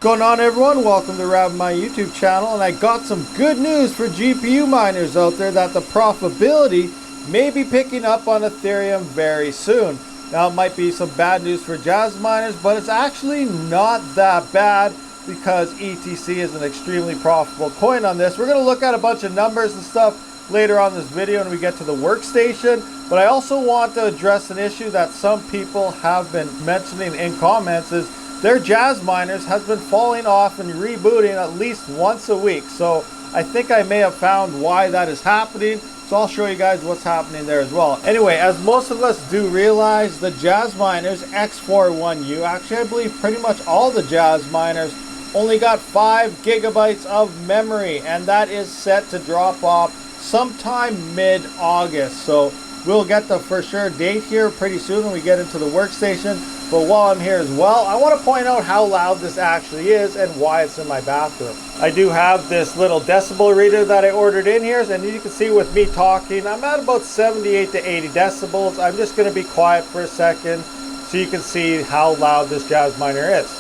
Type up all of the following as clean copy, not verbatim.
What's going on, everyone? Welcome to RabidMining YouTube channel, and I got some good news for GPU miners out there that the profitability may be picking up on Ethereum very soon. Now, it might be some bad news for Jazz miners, but it's actually not that bad because ETC is an extremely profitable coin on this. We're going to look at a bunch of numbers and stuff later on this video when we get to the workstation, but I also want to address an issue that some people have been mentioning in comments is their Jazz miners has been falling off and rebooting at least once a week. So I think I may have found why that is happening. So I'll show you guys what's happening there as well. Anyway, as most of us do realize, the Jasminer X4-1U, actually I believe pretty much all the Jazz miners only got 5 gigabytes of memory, and that is set to drop off sometime mid-August. So we'll get the for sure date here pretty soon when we get into the workstation. But while I'm here as well, I want to point out how loud this actually is and why it's in my bathroom. I do have this little decibel reader that I ordered in here, and you can see with me talking, I'm at about 78 to 80 decibels. I'm just going to be quiet for a second so you can see how loud this Jazz miner is.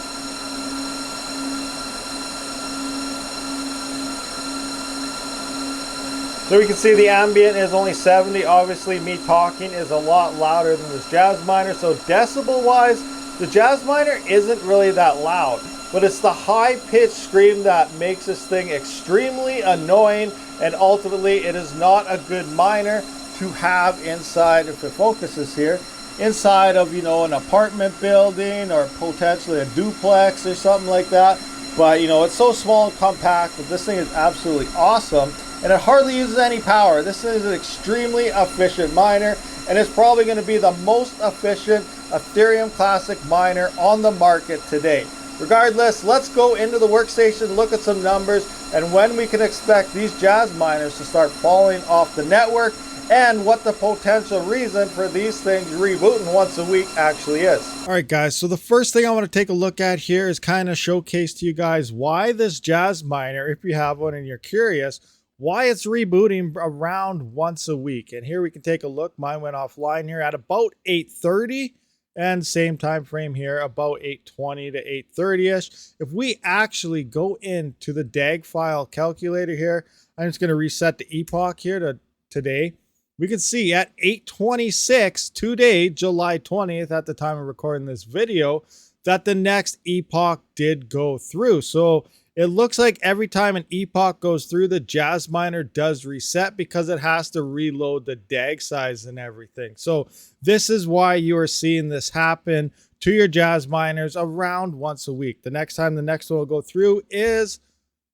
So we can see the ambient is only 70. Obviously, me talking is a lot louder than this Jazz miner. So decibel wise, the Jazz miner isn't really that loud, but it's the high pitched scream that makes this thing extremely annoying, and ultimately it is not a good miner to have inside, if it focuses here, inside of, you know, an apartment building or potentially a duplex or something like that. But you know, it's so small and compact that this thing is absolutely awesome. And it hardly uses any power. This is an extremely efficient miner, and it's probably going to be the most efficient Ethereum Classic miner on the market today. Regardless, let's go into the workstation, look at some numbers, and when we can expect these Jazz miners to start falling off the network, and what the potential reason for these things rebooting once a week actually is. All right, guys, so the first thing I want to take a look at here is kind of showcase to you guys why this Jazz miner, if you have one and you're curious, why it's rebooting around once a week. And here we can take a look. Mine went offline here at about 8:30, and same time frame here about 8:20 to 8:30ish. If we actually go into the DAG file calculator here, I'm just going to reset the epoch here to today. We can see at 8:26 today, July 20th, at the time of recording this video, that the next epoch did go through. So it looks like every time an epoch goes through, the Jazz miner does reset because it has to reload the DAG size and everything. So this is why you are seeing this happen to your Jazz miners around once a week. The next time the next one will go through is,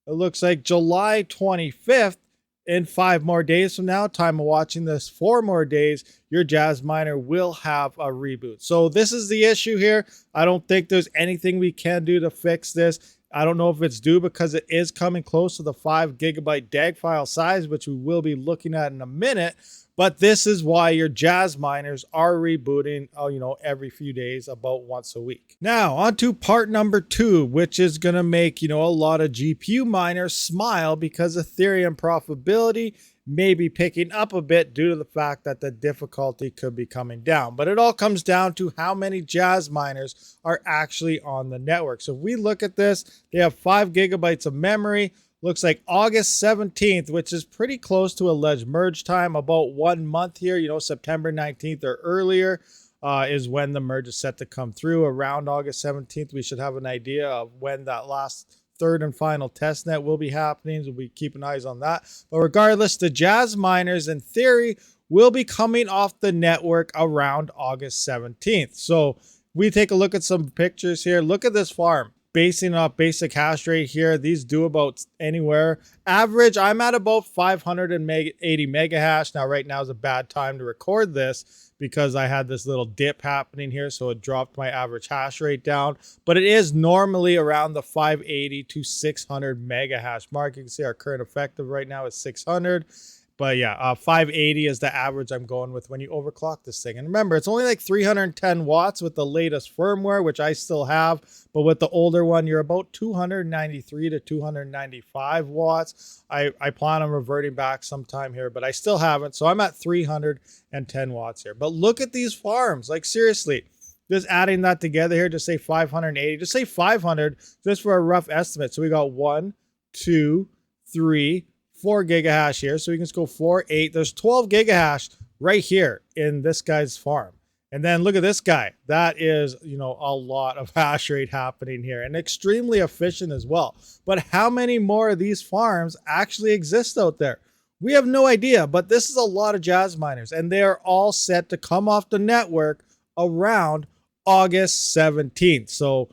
it looks like July 25th. In 5 more days from now, time of watching this, 4 more days, your Jazz miner will have a reboot. So this is the issue here. I don't think there's anything we can do to fix this. I don't know if it's due because it is coming close to the 5 gigabyte DAG file size, which we will be looking at in a minute. But this is why your Jazz miners are rebooting, you know, every few days, about once a week. Now, on to part number 2, which is going to make, you know, a lot of GPU miners smile because Ethereum profitability may be picking up a bit due to the fact that the difficulty could be coming down. But it all comes down to how many Jazz miners are actually on the network. So if we look at this, they have 5 gigabytes of memory. Looks like August 17th, which is pretty close to alleged merge time, about 1 month here, you know, September 19th or earlier is when the merge is set to come through. Around August 17th, we should have an idea of when that last third and final testnet will be happening. So we'll be keeping eyes on that. But regardless, the Jazz miners, in theory, will be coming off the network around August 17th. So we take a look at some pictures here. Look at this farm. Basing off basic hash rate here, these do about anywhere. Average, I'm at about 580 mega hash. Now, right now is a bad time to record this because I had this little dip happening here, so it dropped my average hash rate down. But it is normally around the 580 to 600 mega hash mark. You can see our current effective right now is 600. But yeah, 580 is the average I'm going with when you overclock this thing. And remember, it's only like 310 watts with the latest firmware, which I still have. But with the older one, you're about 293 to 295 watts. I plan on reverting back sometime here, but I still haven't. So I'm at 310 watts here. But look at these farms. Like, seriously, just adding that together here, just say 580, just say 500, just for a rough estimate. So we got 1, 2, 3, 4 gigahash here. So we can just go 4, 8. There's 12 gigahash right here in this guy's farm. And then look at this guy. That is, a lot of hash rate happening here and extremely efficient as well. But how many more of these farms actually exist out there? We have no idea, but this is a lot of Jasminers, and they are all set to come off the network around August 17th. So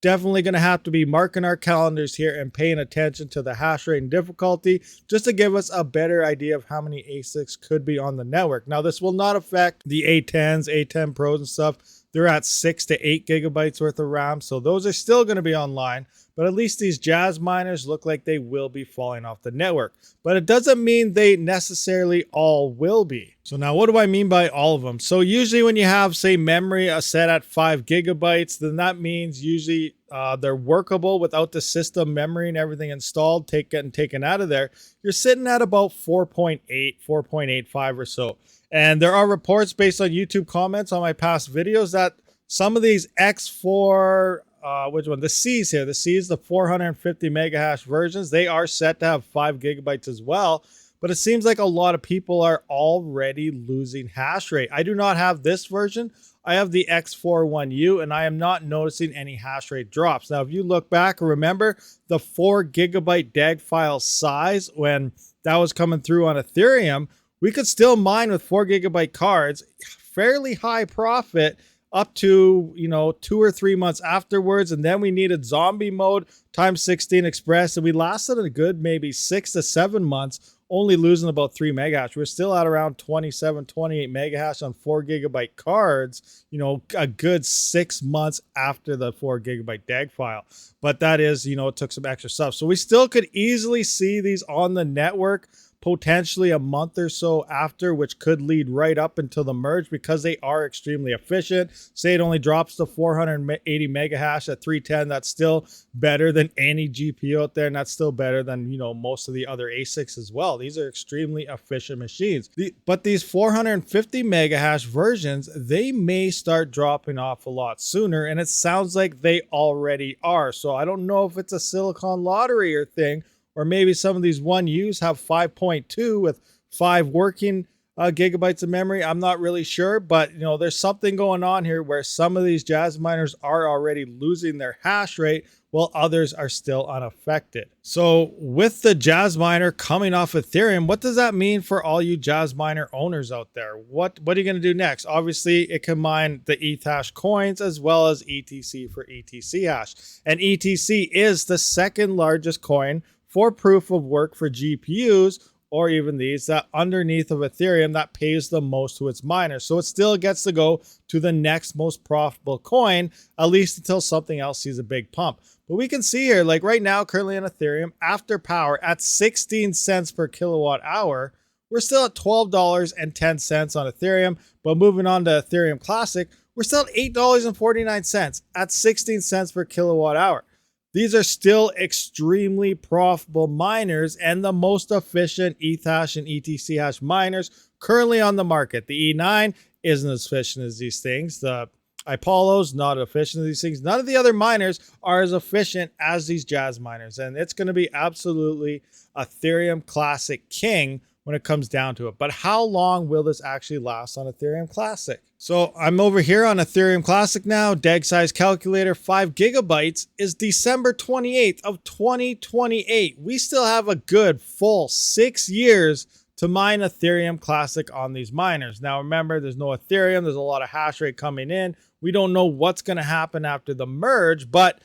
definitely going to have to be marking our calendars here and paying attention to the hash rate and difficulty just to give us a better idea of how many ASICs could be on the network. Now, this will not affect the A10s, A10 Pros and stuff. They're at 6 to 8 gigabytes worth of RAM, so those are still going to be online. But at least these Jasminers look like they will be falling off the network. But it doesn't mean they necessarily all will be. So now what do I mean by all of them? So usually when you have, say, memory set at 5 gigabytes, then that means usually they're workable without the system memory and everything installed, getting taken out of there. You're sitting at about 4.8, 4.85 or so. And there are reports based on YouTube comments on my past videos that some of these X4, which one? The C's here. The C's, the 450 megahash versions, they are set to have 5 gigabytes as well. But it seems like a lot of people are already losing hash rate. I do not have this version. I have the X4-1U, and I am not noticing any hash rate drops. Now, if you look back, remember the 4 gigabyte DAG file size when that was coming through on Ethereum, we could still mine with 4 gigabyte cards, fairly high profit, up to 2 or 3 months afterwards. And then we needed zombie mode times 16 express, and we lasted a good maybe 6 to 7 months, only losing about 3 megahash. We're still at around 27, 28 megahash on 4 gigabyte cards, a good 6 months after the 4 gigabyte DAG file. But that is, it took some extra stuff. So we still could easily see these on the network potentially a month or so after, which could lead right up until the merge because they are extremely efficient. Say it only drops to 480 megahash at 310. That's still better than any GPU out there, and that's still better than most of the other ASICs as well. These are extremely efficient machines. But these 450 megahash versions, they may start dropping off a lot sooner, and it sounds like they already are. So I don't know if it's a silicon lottery or thing, or maybe some of these 1Us have 5.2 with 5 working gigabytes of memory. I'm not really sure, but there's something going on here where some of these Jasminers are already losing their hash rate while others are still unaffected. So with the Jasminer coming off Ethereum, what does that mean for all you Jasminer owners out there? What are you going to do next? Obviously, it can mine the ETH hash coins as well as ETC for ETC hash. And ETC is the second largest coin for proof of work for GPUs, or even these that underneath of Ethereum that pays the most to its miners. So it still gets to go to the next most profitable coin, at least until something else sees a big pump. But we can see here, like right now, currently on Ethereum, after power at 16 cents per kilowatt hour, we're still at $12.10 on Ethereum. But moving on to Ethereum Classic, we're still at $8.49 at 16 cents per kilowatt hour. These are still extremely profitable miners and the most efficient ETH hash and ETC hash miners currently on the market. The E9 isn't as efficient as these things. The Apollo's not efficient as these things. None of the other miners are as efficient as these Jasminers. And it's going to be absolutely Ethereum Classic king when it comes down to it. But how long will this actually last on Ethereum Classic? So I'm over here on Ethereum Classic now. DAG size calculator, 5 gigabytes is December 28th of 2028. We still have a good full 6 years to mine Ethereum Classic on these miners. Now remember, there's no Ethereum. There's a lot of hash rate coming in. We don't know what's going to happen after the merge, but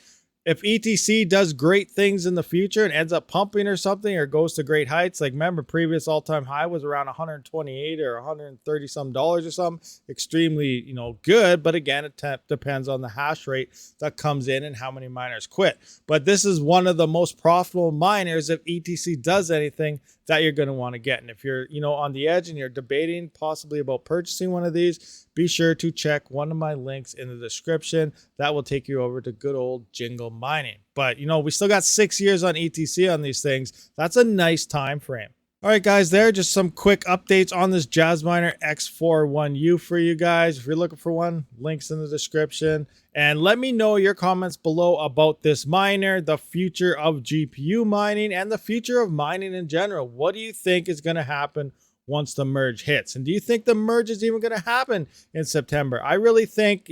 if ETC does great things in the future and ends up pumping or something, or goes to great heights, like remember previous all-time high was around 128 or 130 some dollars or something, extremely, good. But again, it depends on the hash rate that comes in and how many miners quit. But this is one of the most profitable miners if ETC does anything that you're going to want to get. And if you're, on the edge and you're debating possibly about purchasing one of these, be sure to check one of my links in the description. That will take you over to good old Jingle Mining. But, we still got 6 years on ETC on these things. That's a nice time frame. All right, guys, there are just some quick updates on this Jasminer X4-1U for you guys. If you're looking for one, links in the description. And let me know your comments below about this miner, the future of GPU mining, and the future of mining in general. What do you think is going to happen once the merge hits? And do you think the merge is even going to happen in September? I really think,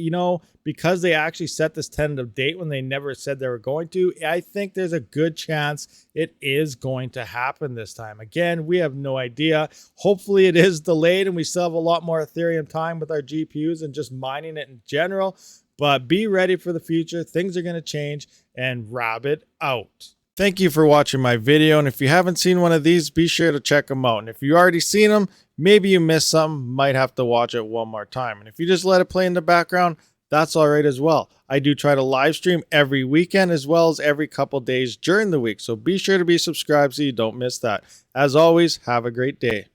because they actually set this tentative date when they never said they were going to, I think there's a good chance it is going to happen this time. Again, we have no idea. Hopefully it is delayed and we still have a lot more Ethereum time with our GPUs and just mining it in general. But be ready for the future. Things are going to change, and Rabid out. Thank you for watching my video, and if you haven't seen one of these, be sure to check them out. And if you already seen them, maybe you missed some, might have to watch it one more time. And if you just let it play in the background, that's all right as well. I do try to live stream every weekend as well as every couple days during the week, so be sure to be subscribed so you don't miss that. As always, have a great day.